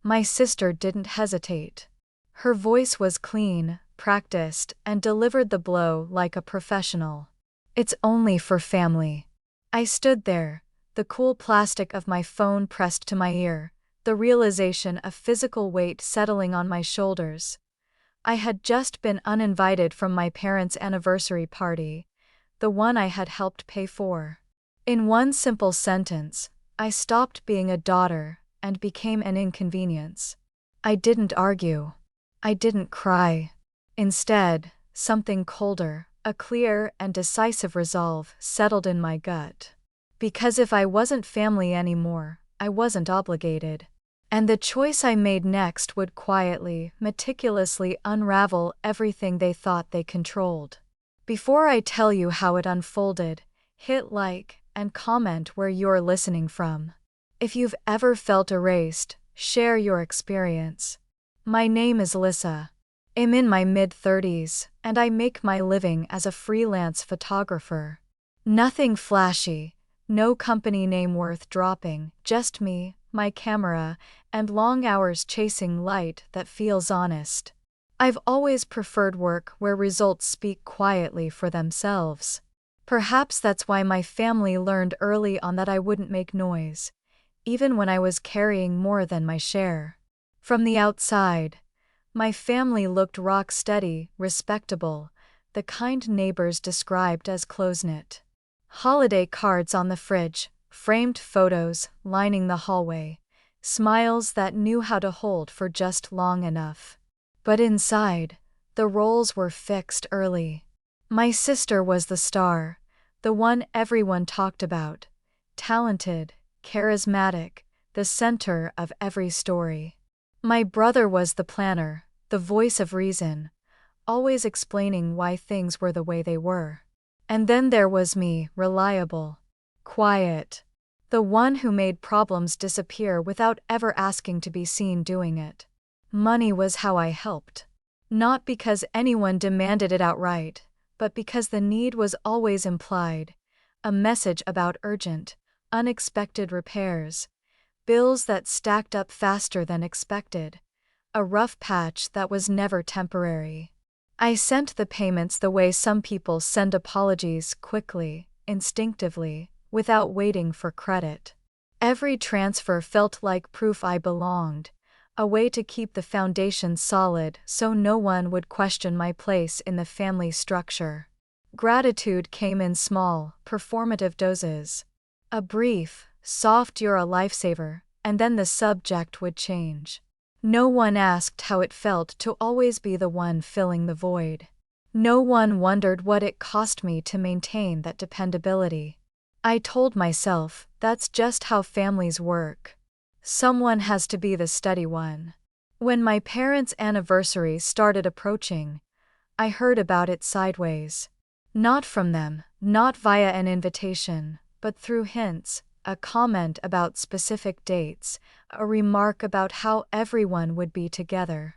My sister didn't hesitate. Her voice was clean, practiced, and delivered the blow like a professional. It's only for family. I stood there, the cool plastic of my phone pressed to my ear, the realization of physical weight settling on my shoulders. I had just been uninvited from my parents' anniversary party, the one I had helped pay for. In one simple sentence, I stopped being a daughter and became an inconvenience. I didn't argue. I didn't cry. Instead, something colder, a clear and decisive resolve, settled in my gut. Because if I wasn't family anymore, I wasn't obligated. And the choice I made next would quietly, meticulously unravel everything they thought they controlled. Before I tell you how it unfolded, hit like and comment where you're listening from. If you've ever felt erased, share your experience. My name is Lissa. I'm in my mid-30s, and I make my living as a freelance photographer. Nothing flashy, no company name worth dropping, just me, my camera, and long hours chasing light that feels honest. I've always preferred work where results speak quietly for themselves. Perhaps that's why my family learned early on that I wouldn't make noise, even when I was carrying more than my share. From the outside, my family looked rock steady, respectable, the kind neighbors described as close-knit. Holiday cards on the fridge, framed photos lining the hallway, smiles that knew how to hold for just long enough. But inside, the roles were fixed early. My sister was the star, the one everyone talked about, talented, charismatic, the center of every story. My brother was the planner, the voice of reason, always explaining why things were the way they were. And then there was me, reliable, quiet, the one who made problems disappear without ever asking to be seen doing it. Money was how I helped. Not because anyone demanded it outright, but because the need was always implied, a message about urgent, unexpected repairs, bills that stacked up faster than expected, a rough patch that was never temporary. I sent the payments the way some people send apologies, quickly, instinctively, without waiting for credit. Every transfer felt like proof I belonged, a way to keep the foundation solid so no one would question my place in the family structure. Gratitude came in small, performative doses. A brief, soft "you're a lifesaver," and then the subject would change. No one asked how it felt to always be the one filling the void. No one wondered what it cost me to maintain that dependability. I told myself, that's just how families work. Someone has to be the steady one. When my parents' anniversary started approaching, I heard about it sideways. Not from them, not via an invitation, but through hints, a comment about specific dates, a remark about how everyone would be together.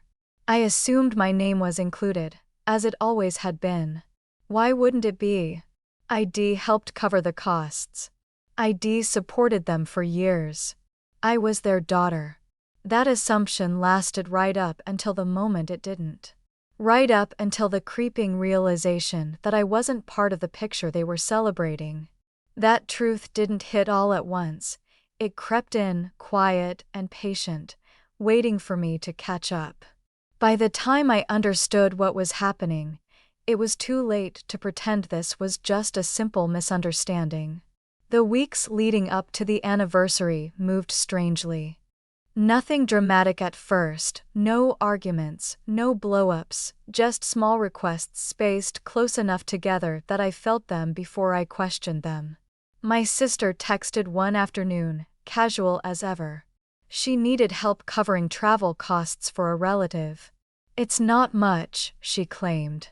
I assumed my name was included, as it always had been. Why wouldn't it be? ID helped cover the costs. ID supported them for years. I was their daughter. That assumption lasted right up until the moment it didn't. Right up until the creeping realization that I wasn't part of the picture they were celebrating. That truth didn't hit all at once. It crept in, quiet and patient, waiting for me to catch up. By the time I understood what was happening, it was too late to pretend this was just a simple misunderstanding. The weeks leading up to the anniversary moved strangely. Nothing dramatic at first, no arguments, no blow-ups, just small requests spaced close enough together that I felt them before I questioned them. My sister texted one afternoon, casual as ever. She needed help covering travel costs for a relative. It's not much, she claimed.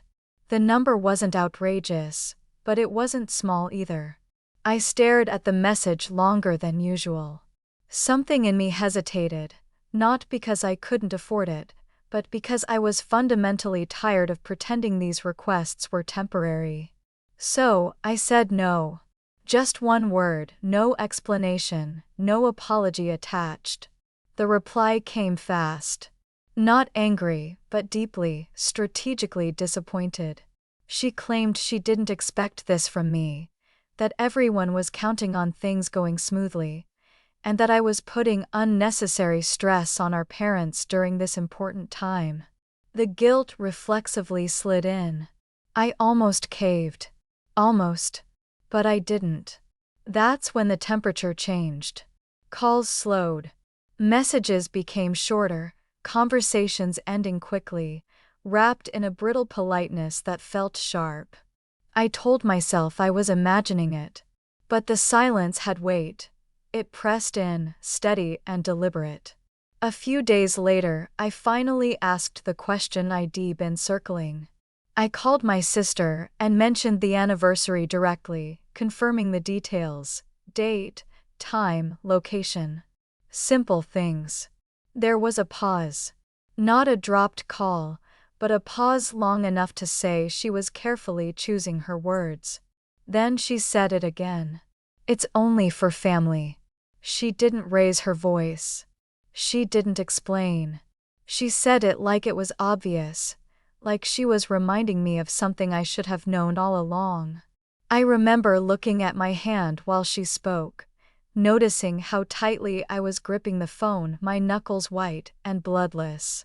The number wasn't outrageous, but it wasn't small either. I stared at the message longer than usual. Something in me hesitated, not because I couldn't afford it, but because I was fundamentally tired of pretending these requests were temporary. So, I said no. Just one word, no explanation, no apology attached. The reply came fast. Not angry, but deeply, strategically disappointed. She claimed she didn't expect this from me, that everyone was counting on things going smoothly, and that I was putting unnecessary stress on our parents during this important time. The guilt reflexively slid in. I almost caved. Almost. But I didn't. That's when the temperature changed. Calls slowed. Messages became shorter, conversations ending quickly, wrapped in a brittle politeness that felt sharp. I told myself I was imagining it. But the silence had weight. It pressed in, steady and deliberate. A few days later, I finally asked the question I'd been circling. I called my sister and mentioned the anniversary directly, confirming the details: date, time, location. Simple things. There was a pause. Not a dropped call, but a pause long enough to say she was carefully choosing her words. Then she said it again. It's only for family. She didn't raise her voice. She didn't explain. She said it like it was obvious, like she was reminding me of something I should have known all along. I remember looking at my hand while she spoke, noticing how tightly I was gripping the phone, my knuckles white and bloodless.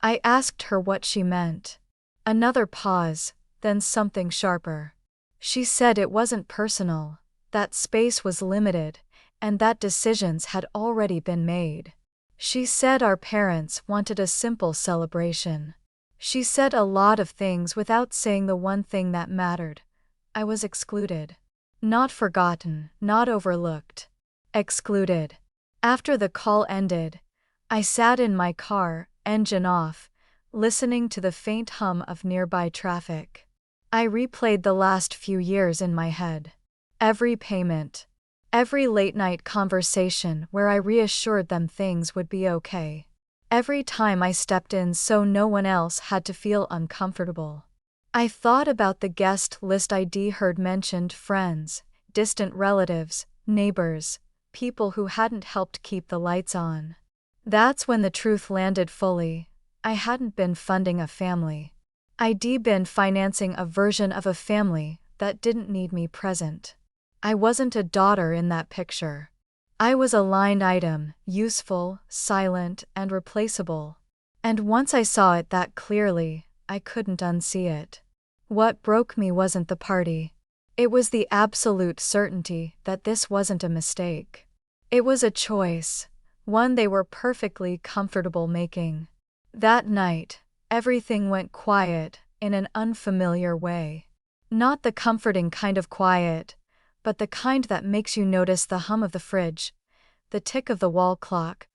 I asked her what she meant. Another pause, then something sharper. She said it wasn't personal, that space was limited, and that decisions had already been made. She said our parents wanted a simple celebration. She said a lot of things without saying the one thing that mattered. I was excluded. Not forgotten, not overlooked. Excluded. After the call ended, I sat in my car, engine off, listening to the faint hum of nearby traffic. I replayed the last few years in my head. Every payment. Every late-night conversation where I reassured them things would be okay. Every time I stepped in so no one else had to feel uncomfortable. I thought about the guest list I'd heard mentioned: friends, distant relatives, neighbors, people who hadn't helped keep the lights on. That's when the truth landed fully. I hadn't been funding a family. I'd been financing a version of a family that didn't need me present. I wasn't a daughter in that picture. I was a line item, useful, silent, and replaceable. And once I saw it that clearly, I couldn't unsee it. What broke me wasn't the party. It was the absolute certainty that this wasn't a mistake. It was a choice, one they were perfectly comfortable making. That night, everything went quiet, in an unfamiliar way. Not the comforting kind of quiet, but the kind that makes you notice the hum of the fridge, the tick of the wall clock,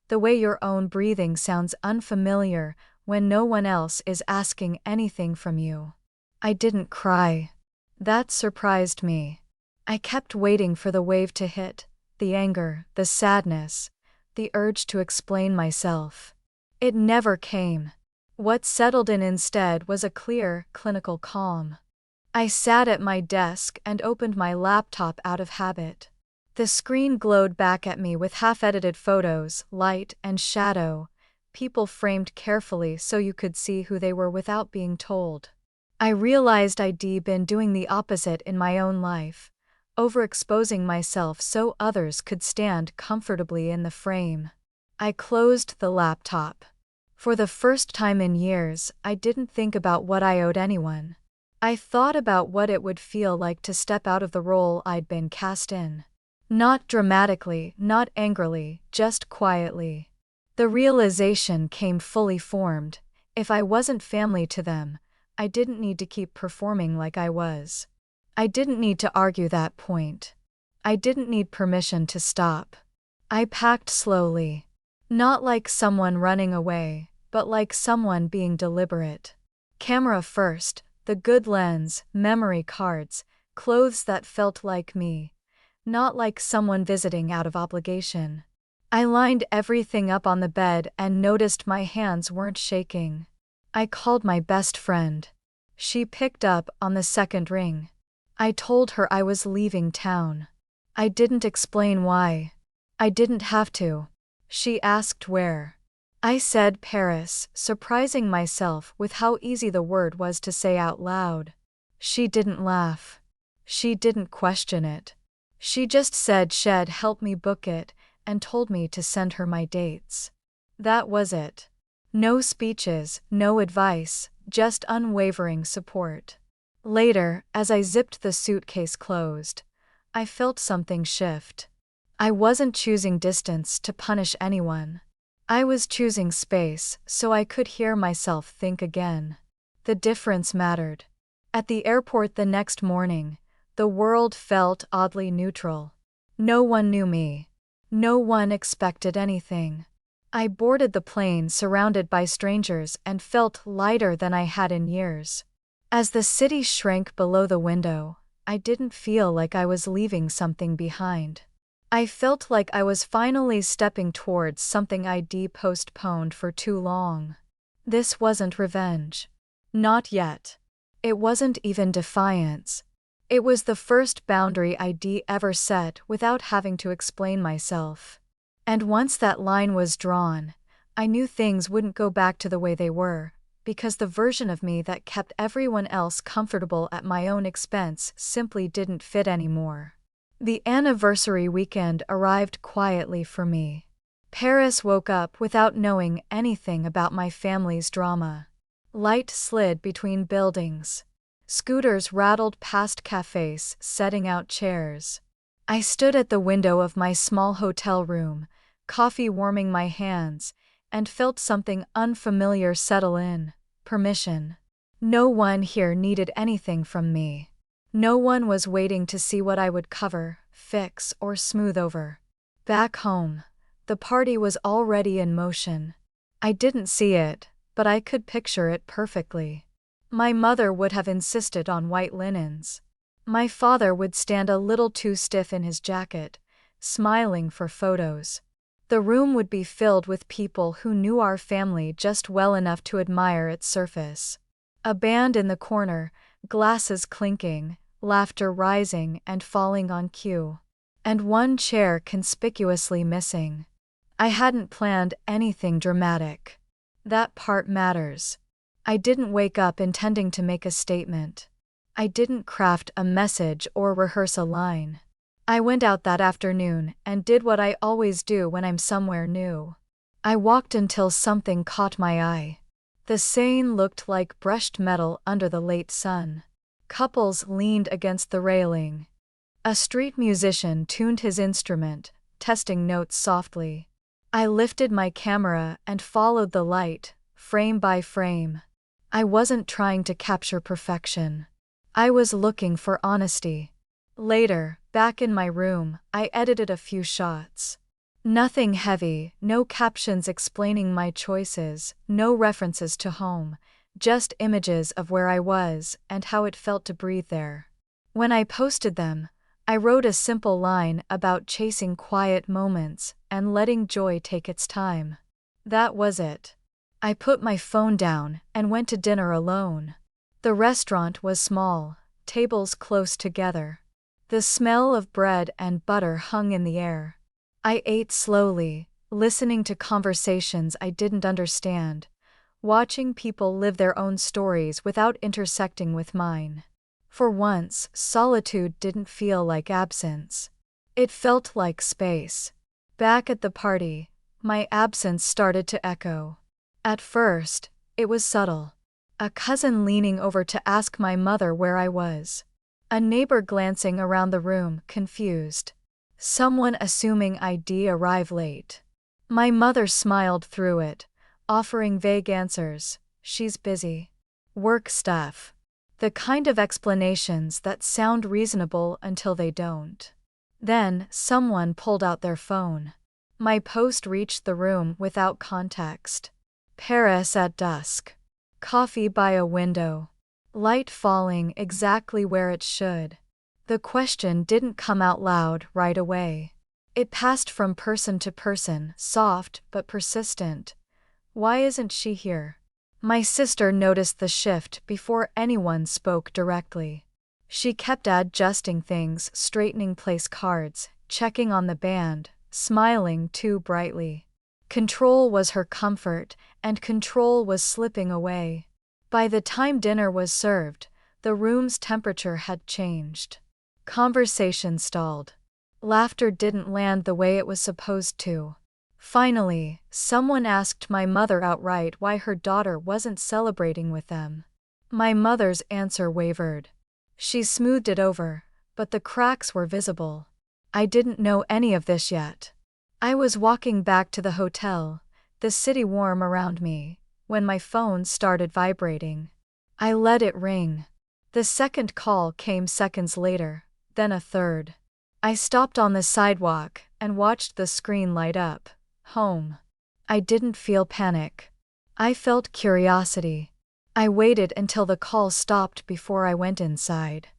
the way your own breathing sounds unfamiliar when no one else is asking anything from you. I didn't cry. That surprised me. I kept waiting for the wave to hit, the anger, the sadness, the urge to explain myself. It never came. What settled in instead was a clear, clinical calm. I sat at my desk and opened my laptop out of habit. The screen glowed back at me with half-edited photos, light and shadow, people framed carefully so you could see who they were without being told. I realized I'd been doing the opposite in my own life, overexposing myself so others could stand comfortably in the frame. I closed the laptop. For the first time in years, I didn't think about what I owed anyone. I thought about what it would feel like to step out of the role I'd been cast in. Not dramatically, not angrily, just quietly. The realization came fully formed: if I wasn't family to them, I didn't need to keep performing like I was. I didn't need to argue that point. I didn't need permission to stop. I packed slowly. Not like someone running away, but like someone being deliberate. Camera first, the good lens, memory cards, clothes that felt like me, not like someone visiting out of obligation. I lined everything up on the bed and noticed my hands weren't shaking. I called my best friend. She picked up on the second ring. I told her I was leaving town. I didn't explain why. I didn't have to. She asked where. I said Paris, surprising myself with how easy the word was to say out loud. She didn't laugh. She didn't question it. She just said she'd help me book it and told me to send her my dates. That was it. No speeches, no advice, just unwavering support. Later, as I zipped the suitcase closed, I felt something shift. I wasn't choosing distance to punish anyone. I was choosing space so I could hear myself think again. The difference mattered. At the airport the next morning, the world felt oddly neutral. No one knew me. No one expected anything. I boarded the plane surrounded by strangers and felt lighter than I had in years. As the city shrank below the window, I didn't feel like I was leaving something behind. I felt like I was finally stepping towards something I'd postponed for too long. This wasn't revenge. Not yet. It wasn't even defiance. It was the first boundary I'd ever set without having to explain myself. And once that line was drawn, I knew things wouldn't go back to the way they were, because the version of me that kept everyone else comfortable at my own expense simply didn't fit anymore. The anniversary weekend arrived quietly for me. Paris woke up without knowing anything about my family's drama. Light slid between buildings. Scooters rattled past cafes, setting out chairs. I stood at the window of my small hotel room, coffee warming my hands, and felt something unfamiliar settle in: permission. No one here needed anything from me. No one was waiting to see what I would cover, fix, or smooth over. Back home, the party was already in motion. I didn't see it, but I could picture it perfectly. My mother would have insisted on white linens. My father would stand a little too stiff in his jacket, smiling for photos. The room would be filled with people who knew our family just well enough to admire its surface. A band in the corner, glasses clinking, laughter rising and falling on cue. And one chair conspicuously missing. I hadn't planned anything dramatic. That part matters. I didn't wake up intending to make a statement. I didn't craft a message or rehearse a line. I went out that afternoon and did what I always do when I'm somewhere new. I walked until something caught my eye. The Seine looked like brushed metal under the late sun. Couples leaned against the railing. A street musician tuned his instrument, testing notes softly. I lifted my camera and followed the light, frame by frame. I wasn't trying to capture perfection. I was looking for honesty. Later, back in my room, I edited a few shots. Nothing heavy, no captions explaining my choices, no references to home, just images of where I was and how it felt to breathe there. When I posted them, I wrote a simple line about chasing quiet moments and letting joy take its time. That was it. I put my phone down and went to dinner alone. The restaurant was small, tables close together. The smell of bread and butter hung in the air. I ate slowly, listening to conversations I didn't understand, watching people live their own stories without intersecting with mine. For once, solitude didn't feel like absence. It felt like space. Back at the party, my absence started to echo. At first, it was subtle. A cousin leaning over to ask my mother where I was. A neighbor glancing around the room, confused. Someone assuming I'd arrive late. My mother smiled through it, offering vague answers: she's busy. Work stuff. The kind of explanations that sound reasonable until they don't. Then, someone pulled out their phone. My post reached the room without context. Paris at dusk. Coffee by a window. Light falling exactly where it should. The question didn't come out loud right away. It passed from person to person, soft but persistent. Why isn't she here? My sister noticed the shift before anyone spoke directly. She kept adjusting things, straightening place cards, checking on the band, smiling too brightly. Control was her comfort, and control was slipping away. By the time dinner was served, the room's temperature had changed. Conversation stalled. Laughter didn't land the way it was supposed to. Finally, someone asked my mother outright why her daughter wasn't celebrating with them. My mother's answer wavered. She smoothed it over, but the cracks were visible. I didn't know any of this yet. I was walking back to the hotel, the city warm around me, when my phone started vibrating. I let it ring. The second call came seconds later, then a third. I stopped on the sidewalk and watched the screen light up. Home. I didn't feel panic. I felt curiosity. I waited until the call stopped before I went inside.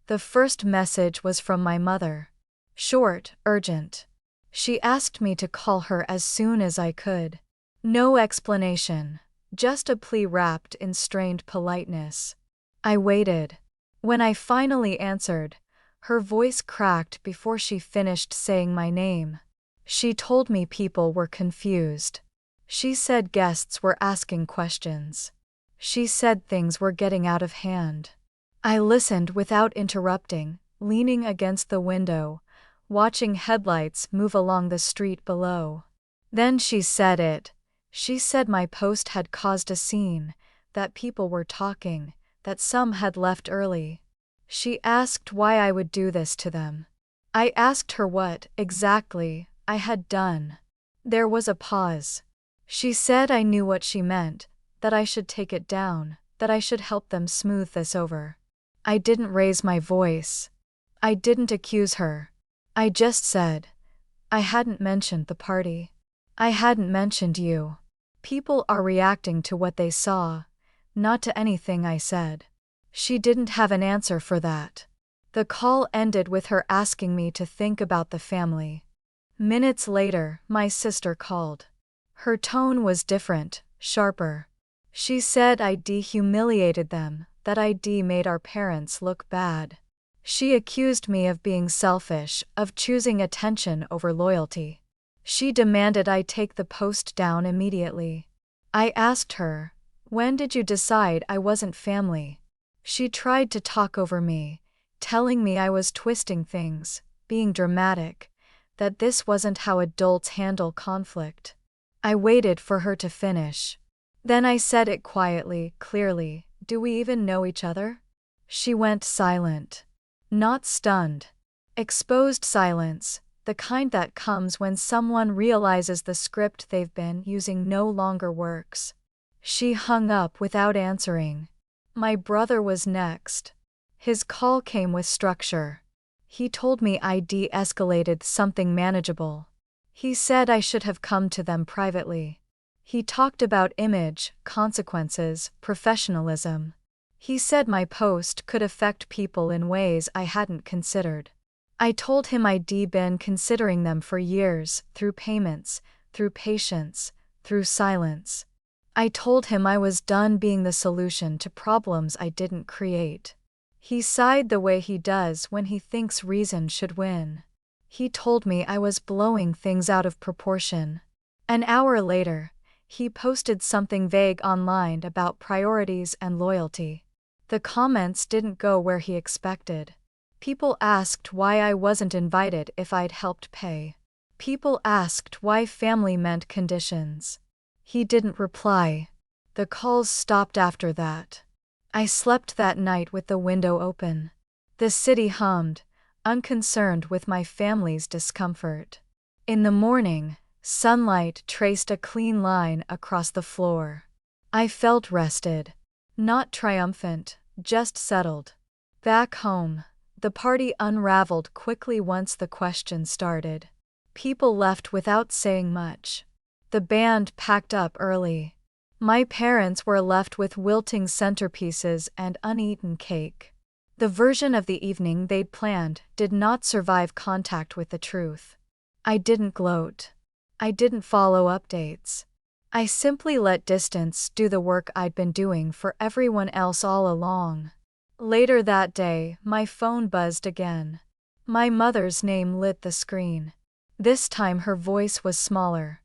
The first message was from my mother. Short, urgent. She asked me to call her as soon as I could. No explanation, just a plea wrapped in strained politeness. I waited. When I finally answered, her voice cracked before she finished saying my name. She told me people were confused. She said guests were asking questions. She said things were getting out of hand. I listened without interrupting, leaning against the window, watching headlights move along the street below. Then she said it. She said my post had caused a scene, that people were talking, that some had left early. She asked why I would do this to them. I asked her what, exactly, I had done. There was a pause. She said I knew what she meant, that I should take it down, that I should help them smooth this over. I didn't raise my voice. I didn't accuse her. I just said, I hadn't mentioned the party. I hadn't mentioned you. People are reacting to what they saw, not to anything I said. She didn't have an answer for that. The call ended with her asking me to think about the family. Minutes later, my sister called. Her tone was different, sharper. She said I'd humiliated them, that I'd made our parents look bad. She accused me of being selfish, of choosing attention over loyalty. She demanded I take the post down immediately. I asked her, when did you decide I wasn't family? She tried to talk over me, telling me I was twisting things, being dramatic, that this wasn't how adults handle conflict. I waited for her to finish. Then I said it quietly, clearly, do we even know each other? She went silent. Not stunned. Exposed silence, the kind that comes when someone realizes the script they've been using no longer works. She hung up without answering. My brother was next. His call came with structure. He told me I de-escalated something manageable. He said I should have come to them privately. He talked about image, consequences, professionalism. He said my post could affect people in ways I hadn't considered. I told him I'd been considering them for years, through payments, through patience, through silence. I told him I was done being the solution to problems I didn't create. He sighed the way he does when he thinks reason should win. He told me I was blowing things out of proportion. An hour later, he posted something vague online about priorities and loyalty. The comments didn't go where he expected. People asked why I wasn't invited if I'd helped pay. People asked why family meant conditions. He didn't reply. The calls stopped after that. I slept that night with the window open. The city hummed, unconcerned with my family's discomfort. In the morning, sunlight traced a clean line across the floor. I felt rested. Not triumphant, just settled. Back home, the party unraveled quickly once the question started. People left without saying much. The band packed up early. My parents were left with wilting centerpieces and uneaten cake. The version of the evening they'd planned did not survive contact with the truth. I didn't gloat. I didn't follow updates. I simply let distance do the work I'd been doing for everyone else all along. Later that day, my phone buzzed again. My mother's name lit the screen. This time her voice was smaller.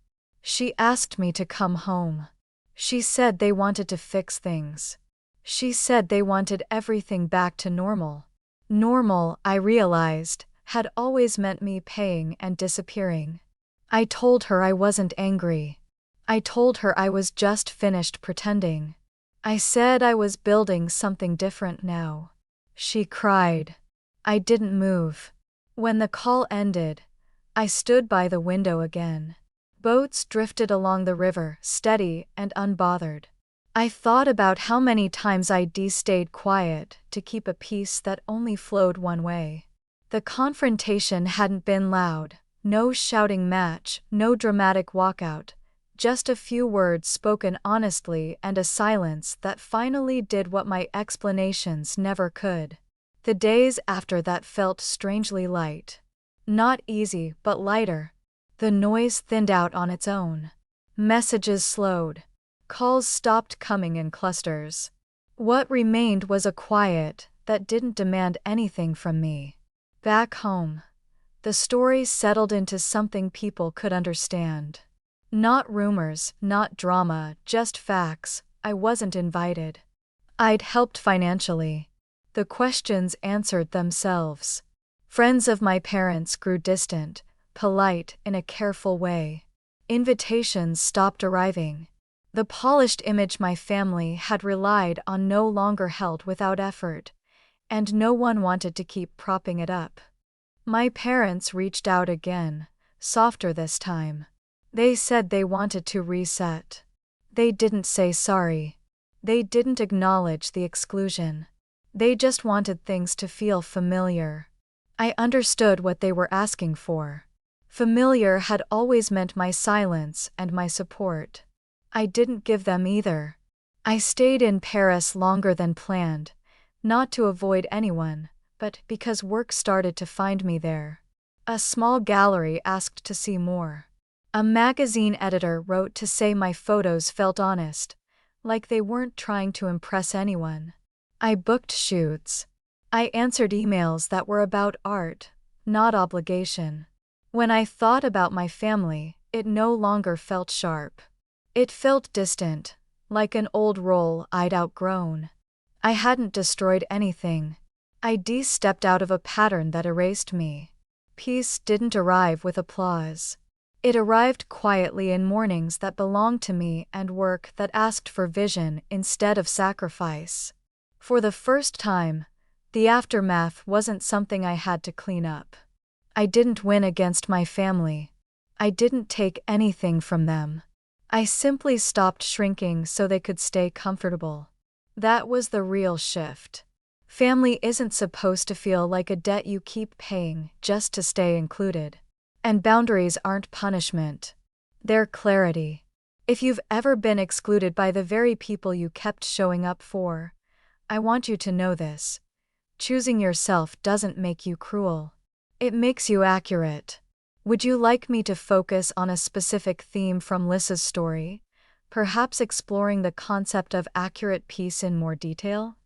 She asked me to come home. She said they wanted to fix things. She said they wanted everything back to normal. Normal, I realized, had always meant me paying and disappearing. I told her I wasn't angry. I told her I was just finished pretending. I said I was building something different now. She cried. I didn't move. When the call ended, I stood by the window again. Boats drifted along the river, steady and unbothered. I thought about how many times I'd stayed quiet to keep a peace that only flowed one way. The confrontation hadn't been loud, no shouting match, no dramatic walkout, just a few words spoken honestly and a silence that finally did what my explanations never could. The days after that felt strangely light. Not easy, but lighter. The noise thinned out on its own. Messages slowed. Calls stopped coming in clusters. What remained was a quiet that didn't demand anything from me. Back home, the story settled into something people could understand. Not rumors, not drama, just facts. I wasn't invited. I'd helped financially. The questions answered themselves. Friends of my parents grew distant, polite in a careful way. Invitations stopped arriving. The polished image my family had relied on no longer held without effort, and no one wanted to keep propping it up. My parents reached out again, softer this time. They said they wanted to reset. They didn't say sorry. They didn't acknowledge the exclusion. They just wanted things to feel familiar. I understood what they were asking for. Familiar had always meant my silence and my support. I didn't give them either. I stayed in Paris longer than planned, not to avoid anyone, but because work started to find me there. A small gallery asked to see more. A magazine editor wrote to say my photos felt honest, like they weren't trying to impress anyone. I booked shoots. I answered emails that were about art, not obligation. When I thought about my family, it no longer felt sharp. It felt distant, like an old role I'd outgrown. I hadn't destroyed anything. I stepped out of a pattern that erased me. Peace didn't arrive with applause. It arrived quietly in mornings that belonged to me and work that asked for vision instead of sacrifice. For the first time, the aftermath wasn't something I had to clean up. I didn't win against my family. I didn't take anything from them. I simply stopped shrinking so they could stay comfortable. That was the real shift. Family isn't supposed to feel like a debt you keep paying just to stay included. And boundaries aren't punishment. They're clarity. If you've ever been excluded by the very people you kept showing up for, I want you to know this. Choosing yourself doesn't make you cruel. It makes you accurate. Would you like me to focus on a specific theme from Lissa's story, perhaps exploring the concept of accurate peace in more detail?